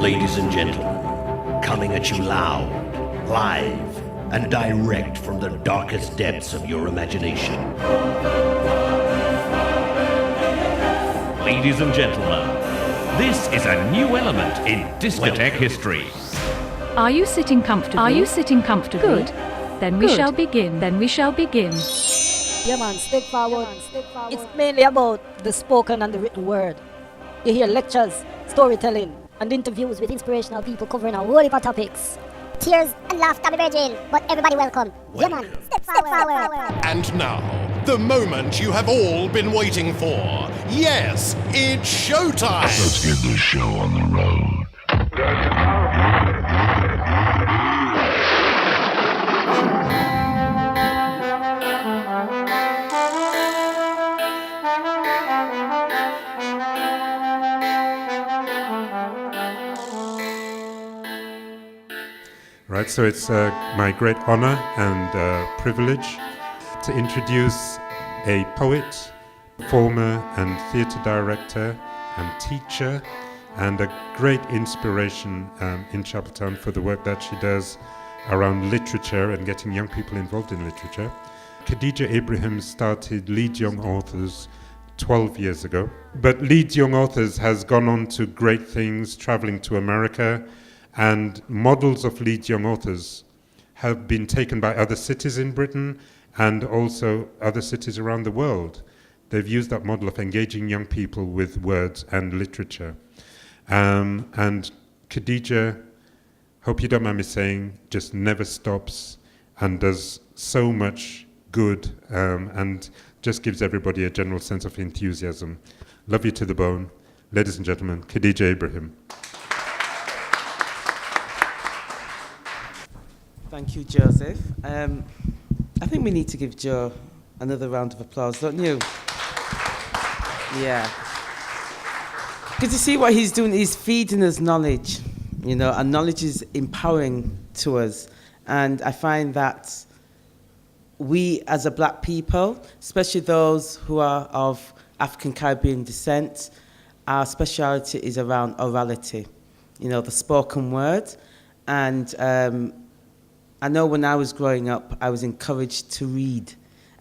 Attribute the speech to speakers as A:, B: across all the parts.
A: Ladies and gentlemen, coming at you loud, live, and direct from the darkest depths of your imagination.
B: Ladies and gentlemen, this is a new element in discotheque history.
C: Are you sitting comfortably? Are you sitting comfortably? Good. Then we shall begin. Then we shall begin.
D: Yeah, man, StepfaWord. It's mainly about the spoken and the written word. You hear lectures, storytelling, and interviews with inspirational people covering a whole heap of topics.
E: Tears and laughter be virgin, but everybody welcome. Yeah, man, StepfaWord.
F: And now, the moment you have all been waiting for. Yes, it's showtime!
G: Let's get this show on the road.
H: Right, so it's my great honor and privilege to introduce a poet, performer and theatre director and teacher and a great inspiration in Chapeltown for the work that she does around literature and getting young people involved in literature. Khadijah Ibrahiim started Leeds Young Authors 12 years ago, but Leeds Young Authors has gone on to great things, traveling to America, and models of Leeds Young Authors have been taken by other cities in Britain and also other cities around the world. They've used that model of engaging young people with words and literature. And Khadijah, hope you don't mind me saying, just never stops and does so much good and just gives everybody a general sense of enthusiasm. Love you to the bone. Ladies and gentlemen, Khadijah Ibrahiim.
I: Thank you, Joseph. I think we need to give Joe another round of applause, don't you? Yeah. Because you see what he's doing, he's feeding us knowledge, you know, and knowledge is empowering to us. And I find that we as a black people, especially those who are of African Caribbean descent, our speciality is around orality, you know, the spoken word. And I know when I was growing up, I was encouraged to read.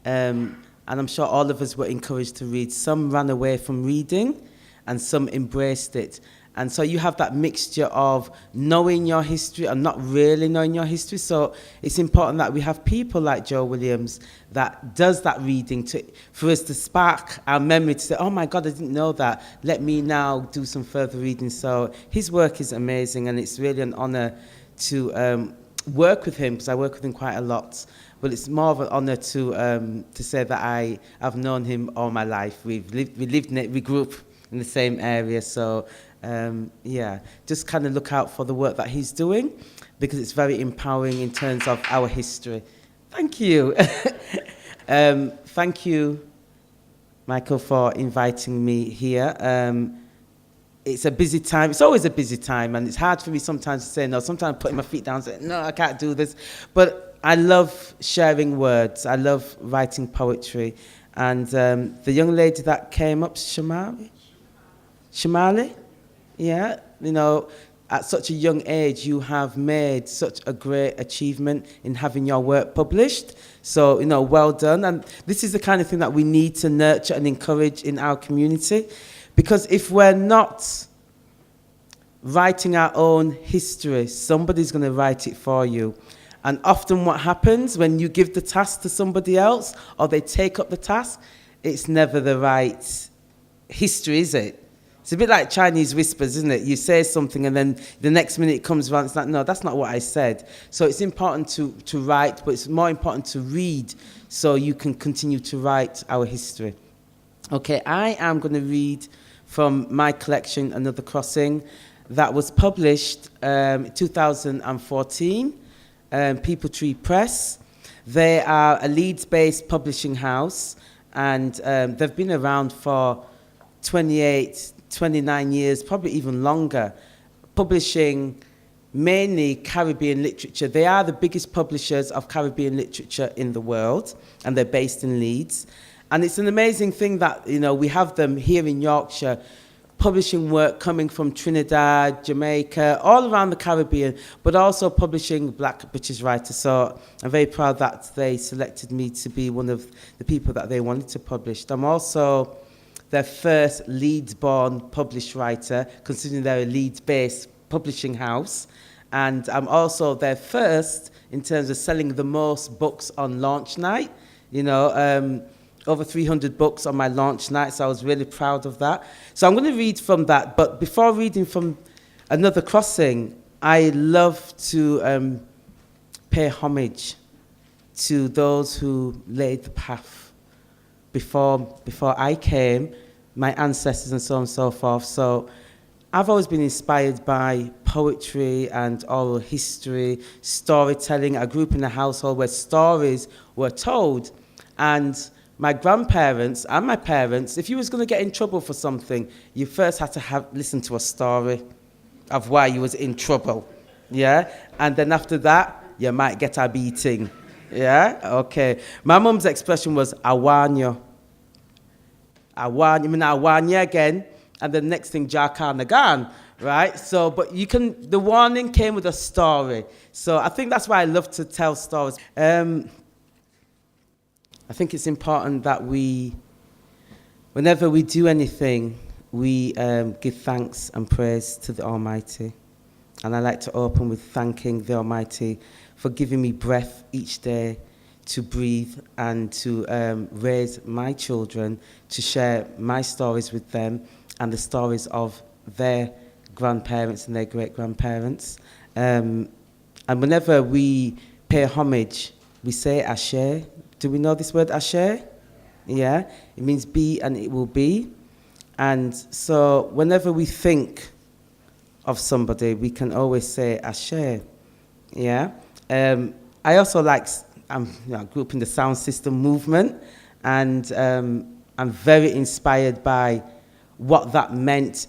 I: And I'm sure all of us were encouraged to read. Some ran away from reading and some embraced it. And so you have that mixture of knowing your history and not really knowing your history. So it's important that we have people like Joe Williams that does that reading for us to spark our memory to say, oh my God, I didn't know that. Let me now do some further reading. So his work is amazing and it's really an honor to work with him, because I work with him quite a lot, but it's more of an honor to say that I have known him all my life. We grew up in the same area, so yeah, just kind of look out for the work that he's doing, because it's very empowering in terms of our history. Thank you. Thank you, Michael, for inviting me here. It's a busy time. It's always a busy time, and it's hard for me sometimes to say no. Sometimes I'm putting my feet down and saying, no, I can't do this. But I love sharing words. I love writing poetry. And the young lady that came up, Shamali? Yeah, you know, at such a young age, you have made such a great achievement in having your work published. So, you know, well done. And this is the kind of thing that we need to nurture and encourage in our community. Because if we're not writing our own history, somebody's going to write it for you. And often what happens when you give the task to somebody else or they take up the task, it's never the right history, is it? It's a bit like Chinese whispers, isn't it? You say something and then the next minute it comes around, it's like, no, that's not what I said. So it's important to write, but it's more important to read so you can continue to write our history. Okay, I am going to read from my collection, Another Crossing, that was published in 2014, People Tree Press. They are a Leeds-based publishing house, and they've been around for 28, 29 years, probably even longer, publishing mainly Caribbean literature. They are the biggest publishers of Caribbean literature in the world, and they're based in Leeds. And it's an amazing thing that, you know, we have them here in Yorkshire publishing work coming from Trinidad, Jamaica, all around the Caribbean, but also publishing Black British writers. So I'm very proud that they selected me to be one of the people that they wanted to publish. I'm also their first Leeds-born published writer, considering they're a Leeds-based publishing house. And I'm also their first in terms of selling the most books on launch night. You know, over 300 books on my launch night, so I was really proud of that. So I'm going to read from that, but before reading from Another Crossing, I love to pay homage to those who laid the path before I came, my ancestors and so on and so forth. So I've always been inspired by poetry and oral history, storytelling. I grew up in a household where stories were told, and my grandparents and my parents, if you was going to get in trouble for something, you first had to listen to a story of why you was in trouble, yeah? And then after that, you might get a beating, yeah? Okay. My mum's expression was, I warn you. I warn you again, and the next thing, Jarkanagan, right? So, but the warning came with a story. So I think that's why I love to tell stories. I think it's important that whenever we do anything, we give thanks and praise to the Almighty. And I like to open with thanking the Almighty for giving me breath each day to breathe and to raise my children, to share my stories with them and the stories of their grandparents and their great-grandparents. And whenever we pay homage, we say Ashe. Do we know this word, Ashe? Yeah, it means be and it will be. And so whenever we think of somebody, we can always say Ashe. Yeah. I also I grew up in the sound system movement, and I'm very inspired by what that meant,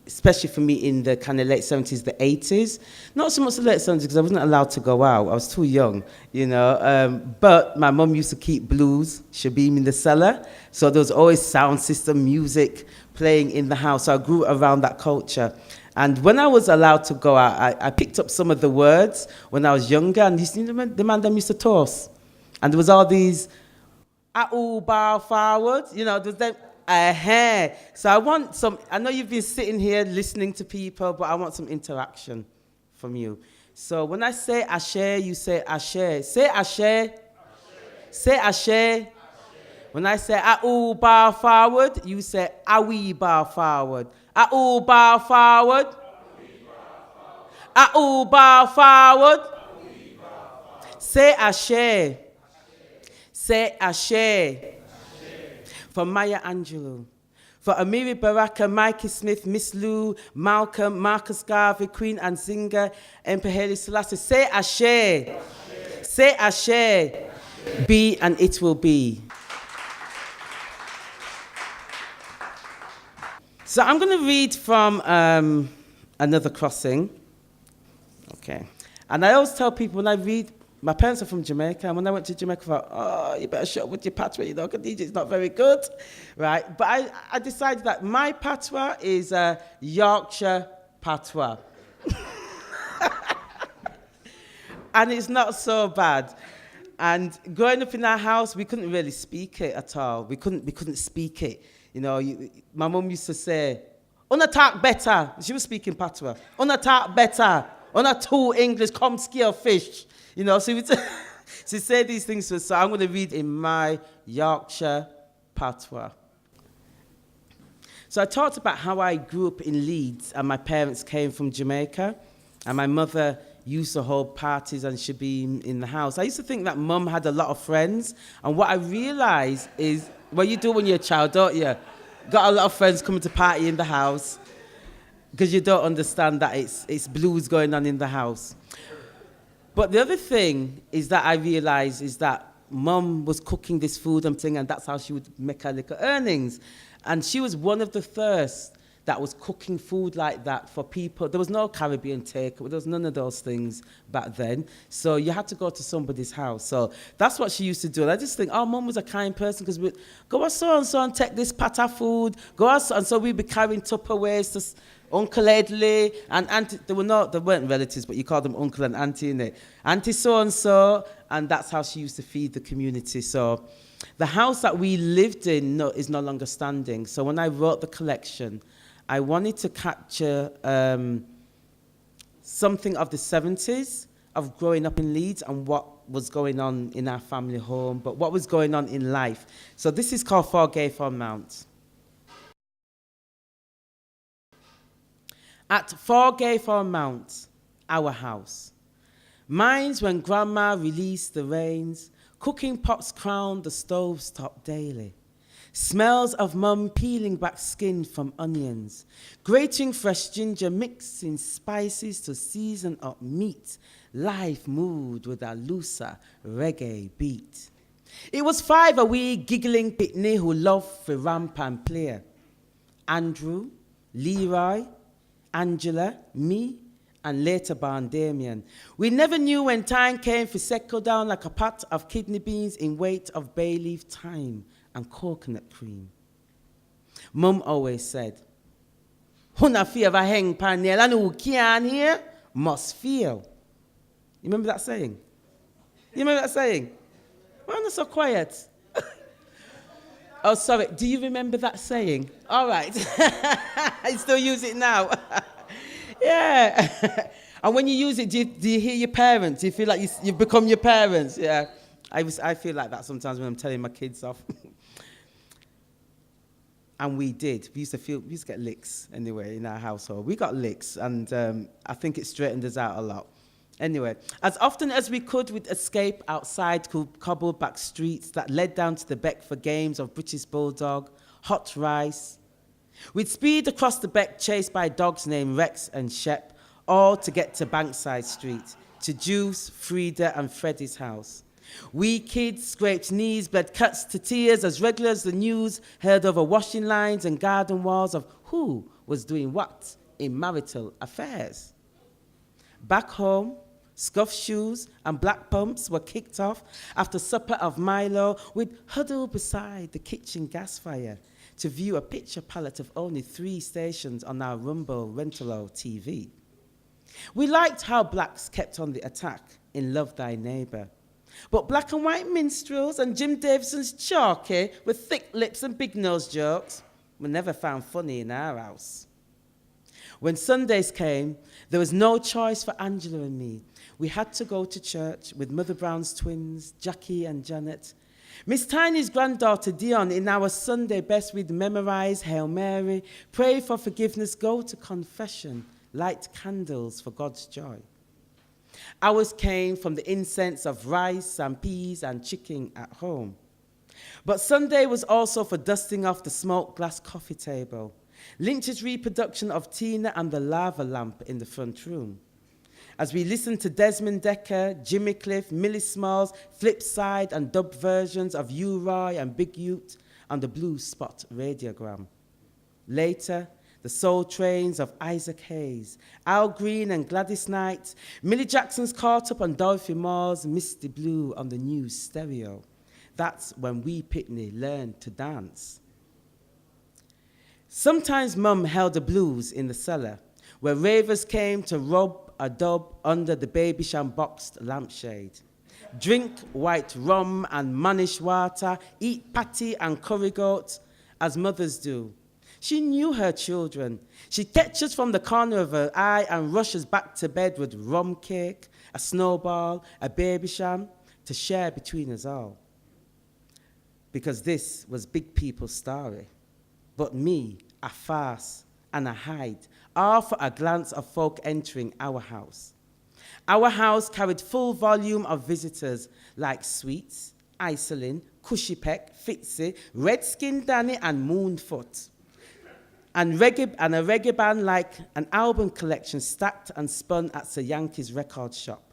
I: especially for me in the kind of late 70s, the 80s. Not so much the late 70s, because I wasn't allowed to go out. I was too young, you know. But my mum used to keep blues, Shabim in the cellar. So there was always sound system music playing in the house. So I grew around that culture. And when I was allowed to go out, I picked up some of the words when I was younger. And the man them used to toss. And there was all these, bar forward, you know, there's them. So I want I know you've been sitting here listening to people, but I want some interaction from you. So when I say Ashe, you say Ashe. Say Ashe. Ashe. Say Ashe. When I say bar forward, you say Awi bar forward. Bar forward. Bar forward. Say Ashe. Say Ashe. For Maya Angelou, for Amiri Baraka, Mikey Smith, Miss Lou, Malcolm, Marcus Garvey, Queen Anzinga, Emperor Haile Selassie. Say Ashe. Ashe. Say Ashe. Ashe. Be and it will be. So I'm going to read from Another Crossing. Okay. And I always tell people when I read, my parents are from Jamaica, and when I went to Jamaica, I thought, you better shut up with your Patwah, you know, Khadijah is not very good, right? But I decided that my Patwah is Yorkshire Patwah. And it's not so bad. And growing up in our house, we couldn't really speak it at all. We couldn't speak it. You know, my mum used to say, "Una talk better." She was speaking Patwah. "Una talk better. Una too English, come scare fish." You know, so she said these things to us. So I'm going to read in my Yorkshire Patwah. So I talked about how I grew up in Leeds and my parents came from Jamaica, and my mother used to hold parties and she'd be in the house. I used to think that mum had a lot of friends, and what I realised is, well, you do when you're a child, don't you? Got a lot of friends coming to party in the house because you don't understand that it's blues going on in the house. But the other thing is that I realised is that mum was cooking this food and that's how she would make her little earnings. And she was one of the first that was cooking food like that for people. There was no Caribbean takeaway. There was none of those things back then. So you had to go to somebody's house. So that's what she used to do. And I just think, oh, Mum was a kind person because we'd go out so and take this pat of food. Go out and so we'd be carrying Tupperwares to Uncle Edley and Auntie. They weren't relatives, but you called them Uncle and Auntie, innit? Auntie so-and-so. And that's how she used to feed the community. So the house that we lived in is no longer standing. So when I wrote the collection, I wanted to capture something of the 70s, of growing up in Leeds and what was going on in our family home, but what was going on in life. So this is called For Gaythorne Mount. At For Gaythorne Mount, our house. Mine's when Grandma released the rains, cooking pots crowned the stove's top daily. Smells of Mum peeling back skin from onions, grating fresh ginger, mixing spices to season up meat. Life moved with a looser reggae beat. It was 5 a wee giggling pitney who loved for ramp and play. Andrew, Leroy, Angela, me, and later born Damien. We never knew when time came for settle down like a pot of kidney beans in weight of bay leaf thyme and coconut cream. Mum always said, "Huna fear va hang panel and who can here must feel." You remember that saying? You remember that saying? Why are you so quiet? Oh, sorry. Do you remember that saying? All right. I still use it now. Yeah. And when you use it, do you hear your parents? Do you feel like you've become your parents? Yeah. I feel like that sometimes when I'm telling my kids off. And we did. We used to get licks anyway in our household. We got licks, and I think it straightened us out a lot. Anyway, as often as we could, we'd escape outside cobbled back streets that led down to the beck for games of British Bulldog, hot rice. We'd speed across the beck chased by dogs named Rex and Shep, all to get to Bankside Street, to Juice, Frida and Freddie's house. We kids scraped knees, bled cuts to tears as regular as the news heard over washing lines and garden walls of who was doing what in marital affairs. Back home, scuffed shoes and black pumps were kicked off after supper of Milo. We'd huddle beside the kitchen gas fire to view a picture palette of only 3 stations on our Rumble Rentalo TV. We liked how blacks kept on the attack in Love Thy Neighbour. But black and white minstrels and Jim Davison's chalky with thick lips and big nose jokes were never found funny in our house. When Sundays came, there was no choice for Angela and me. We had to go to church with Mother Brown's twins, Jackie and Janet. Miss Tiny's granddaughter, Dion, in our Sunday best, we'd memorize Hail Mary, pray for forgiveness, go to confession, light candles for God's joy. Ours came from the incense of rice and peas and chicken at home. But Sunday was also for dusting off the smoked glass coffee table, Lynch's reproduction of Tina and the lava lamp in the front room. As we listened to Desmond Decker, Jimmy Cliff, Millie Smalls, Flipside and dub versions of U-Roy and Big Ute on the Blue Spot radiogram. Later, the Soul Trains of Isaac Hayes, Al Green and Gladys Knight, Millie Jackson's Caught Up on Dorothy Moore's Misty Blue on the new stereo. That's when we Pitney learned to dance. Sometimes Mum held a blues in the cellar, where ravers came to rub a dub under the Babysham boxed lampshade. Drink white rum and mannish water, eat patty and curry goat, as mothers do. She knew her children. She'd catch us from the corner of her eye and rush us back to bed with rum cake, a snowball, a Babysham, to share between us all. Because this was big people's story. But me, a farce and a hide, all for a glance of folk entering our house. Our house carried full volume of visitors like Sweets, Iselin, Cushypeck, Fitzy, Redskin Danny and Moonfoot. And a reggae band like an album collection stacked and spun at Sir Yankee's record shop.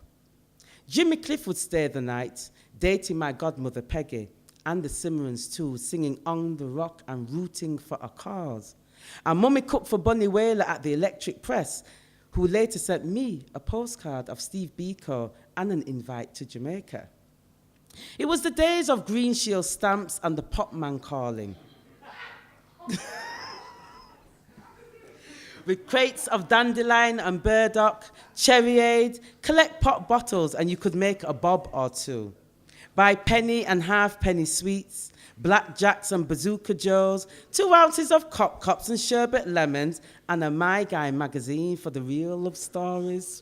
I: Jimmy Cliff would stay the night, dating my godmother Peggy, and the Simmerons too, singing On the Rock and rooting for a cause. And Mummy cooked for Bunny Whaler at the Electric Press, who later sent me a postcard of Steve Biko and an invite to Jamaica. It was the days of Green Shield stamps and the pop man calling. With crates of dandelion and burdock, cherryade, collect pop bottles and you could make a bob or two. Buy penny and half-penny sweets, blackjacks and bazooka joes, 2 ounces of cups and sherbet lemons, and a My Guy magazine for the real love stories.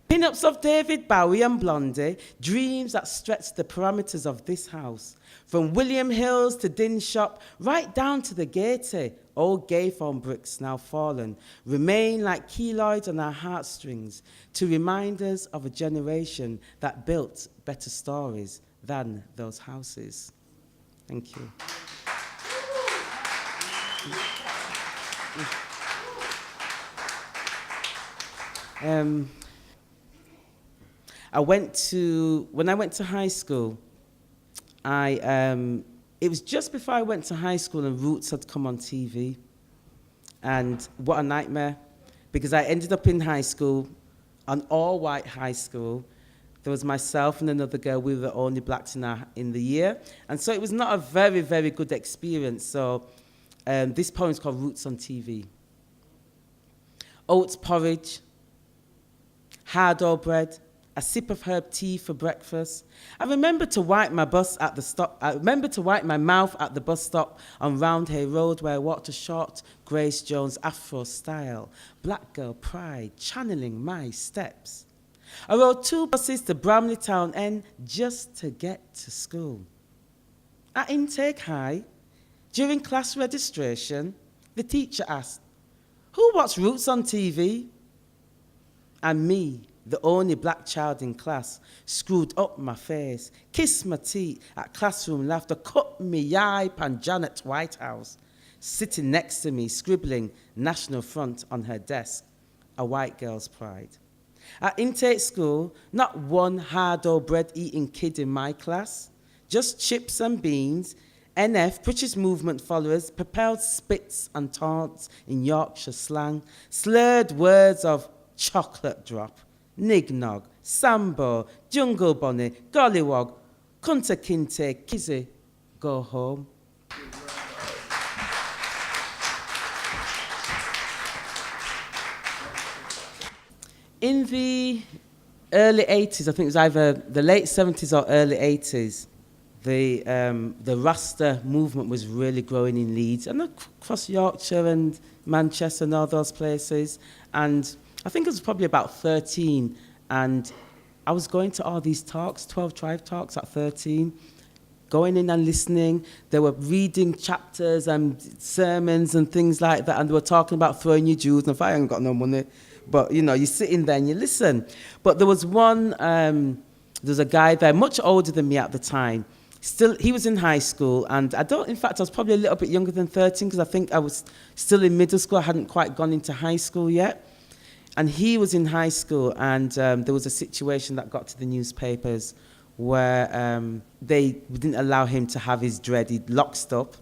I: Pin-ups of David Bowie and Blondie, dreams that stretch the parameters of this house. From William Hills to Din Shop, right down to the Gaiety, old Gayphone bricks now fallen, remain like keloids on our heartstrings to remind us of a generation that built better stories than those houses. Thank you. When I went to high school, it was just before I went to high school and Roots had come on TV. And what a nightmare, because I ended up in high school, an all-white high school. There was myself and another girl. We were the only blacks in the year. And so it was not a very, very good experience. So this poem is called Roots on TV. Oats porridge, hard-o bread, a sip of herb tea for breakfast. I remember to wipe my mouth at the bus stop on Roundhay Road, where I walked a short Grace Jones Afro style, black girl pride, channeling my steps. I rode 2 buses to Bramley Town End just to get to school. At intake high, during class registration, the teacher asked, "Who watched Roots on TV?" And me, the only black child in class, screwed up my face, kissed my teeth at classroom laughter, cut me eye pan Janet Whitehouse, sitting next to me, scribbling National Front on her desk, a white girl's pride. At intake school, not one hard-o bread eating kid in my class, just chips and beans, NF, British movement followers, propelled spits and taunts in Yorkshire slang, slurred words of chocolate drop, Nignog, Sambo, Jungle Bunny, Gollywog, Kunta Kinte, Kizzy, go home. In the early 80s, I think it was either the late 70s or early 80s, the Rasta movement was really growing in Leeds and across Yorkshire and Manchester and all those places. And I think it was probably about 13, and I was going to all these talks, 12 tribe talks at 13, going in and listening. They were reading chapters and sermons and things like that, and they were talking about throwing your Jews, and if I ain't got no money, but, you know, you're sitting there and you listen. But there was there's a guy there, much older than me at the time. He was in high school, and I was probably a little bit younger than 13, because I think I was still in middle school. I hadn't quite gone into high school yet. And he was in high school, and there was a situation that got to the newspapers where they didn't allow him to have his dread. He'd locked up.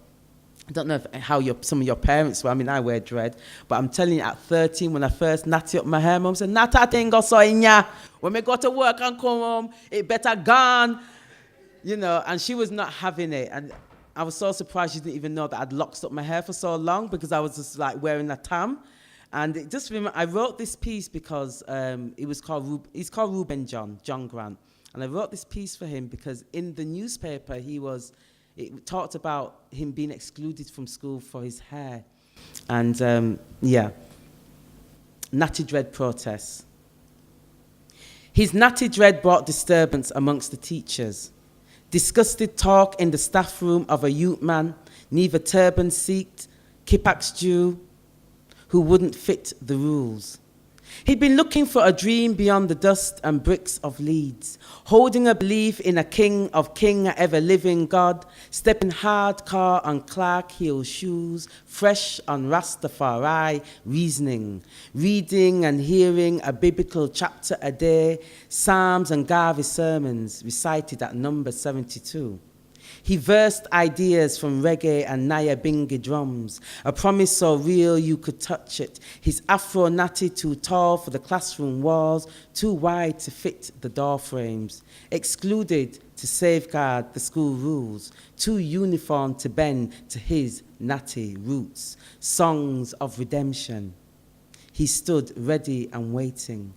I: I don't know how some of your parents were. I mean, I wear dread. But I'm telling you, at 13, when I first natty up my hair, Mum said, "Nata tingo so in ya. When we go to work and come home, it better gone." You know, and she was not having it. And I was so surprised she didn't even know that I'd locked up my hair for so long, because I was just like wearing a tam. And it just I wrote this piece because he's called Reuben John Grant. And I wrote this piece for him because in the newspaper it talked about him being excluded from school for his hair. And natty dread protests. His natty dread brought disturbance amongst the teachers. Disgusted talk in the staff room of a youth man, neither turban seeked, Kippax Jew, who wouldn't fit the rules. He'd been looking for a dream beyond the dust and bricks of Leeds, holding a belief in a king, a ever-living God, stepping hardcore on Clark heel shoes, fresh on Rastafari reasoning, reading and hearing a biblical chapter a day, Psalms and Garvey sermons recited at number 72. He versed ideas from reggae and Nyabingi drums, a promise so real you could touch it. His afro natty too tall for the classroom walls, too wide to fit the door frames, excluded to safeguard the school rules, too uniform to bend to his natty roots, songs of redemption. He stood ready and waiting,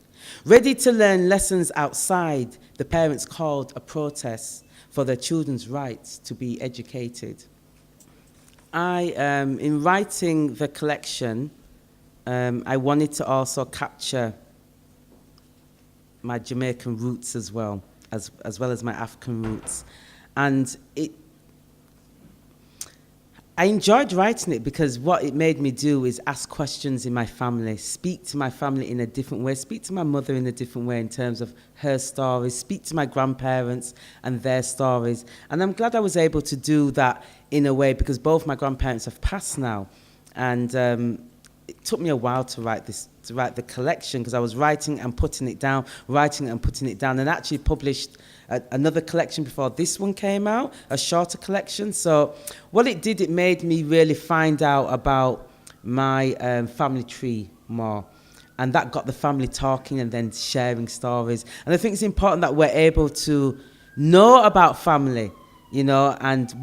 I: ready to learn lessons outside the parents called a protest for their children's rights to be educated. In writing the collection, I wanted to also capture my Jamaican roots as well as my African roots. And I enjoyed writing it because what it made me do is ask questions in my family, speak to my family in a different way, speak to my mother in a different way in terms of her stories, speak to my grandparents and their stories. And I'm glad I was able to do that in a way because both my grandparents have passed now. And it took me a while to write the collection because I was writing and putting it down, and actually published another collection before this one came out, a shorter collection. So what it did, it made me really find out about my family tree more. And that got the family talking and then sharing stories. And I think it's important that we're able to know about family, and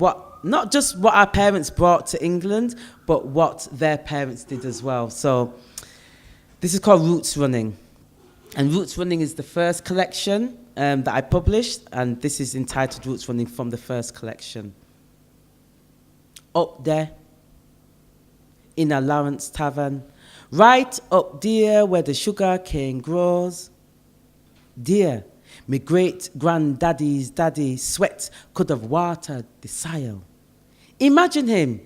I: not just what our parents brought to England, but what their parents did as well. So this is called Roots Running. And Roots Running is the first collection that I published, and this is entitled Roots Running from the first collection. Up there, in a Lawrence Tavern, right up there where the sugar cane grows. Dear, me great-granddaddy's daddy sweat could have watered the soil. Imagine him,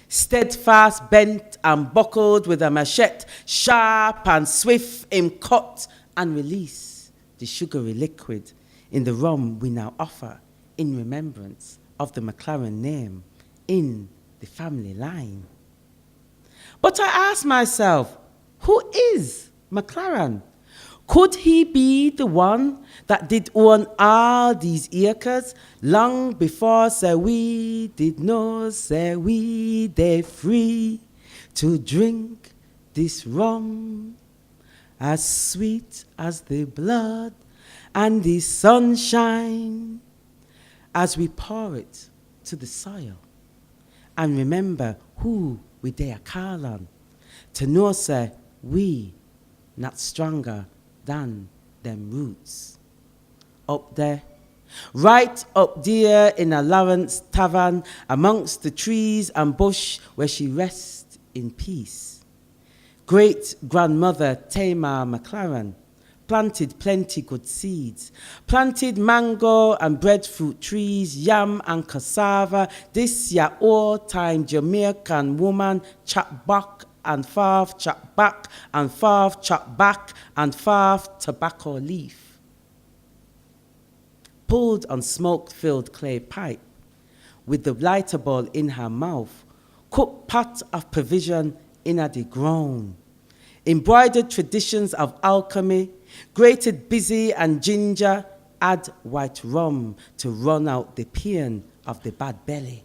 I: steadfast, bent and buckled with a machete, sharp and swift, him cut and release the sugary liquid in the rum we now offer in remembrance of the McLaren name in the family line. But I asked myself, who is McLaren? Could he be the one that did own all these acres long before say we did know, say we they free to drink this rum as sweet as the blood and the sunshine as we pour it to the soil and remember who we dare call on to know say we not stronger than them roots. Up there, right up there in a Lawrence Tavern, amongst the trees and bush where she rests in peace. Great-grandmother Tamar McLaren planted plenty good seeds, planted mango and breadfruit trees, yam and cassava. This ya old-time Jamaican woman chop back and farf chop back and farf chop back and farf tobacco leaf. Pulled on smoke-filled clay pipe, with the lighter ball in her mouth, cooked pot of provision in a the ground. Embroidered traditions of alchemy, grated busy and ginger, add white rum to run out the pain of the bad belly.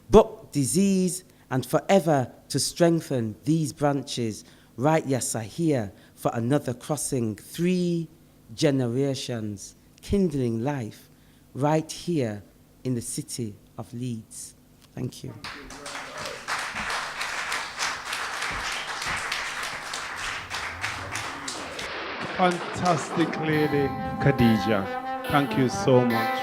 I: Brook disease and forever to strengthen these branches, right yes I hear for another crossing 3 generations, kindling life right here in the city of Leeds. Thank you.
J: Fantastic lady, Khadijah. Thank you so much.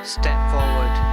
K: Step forward.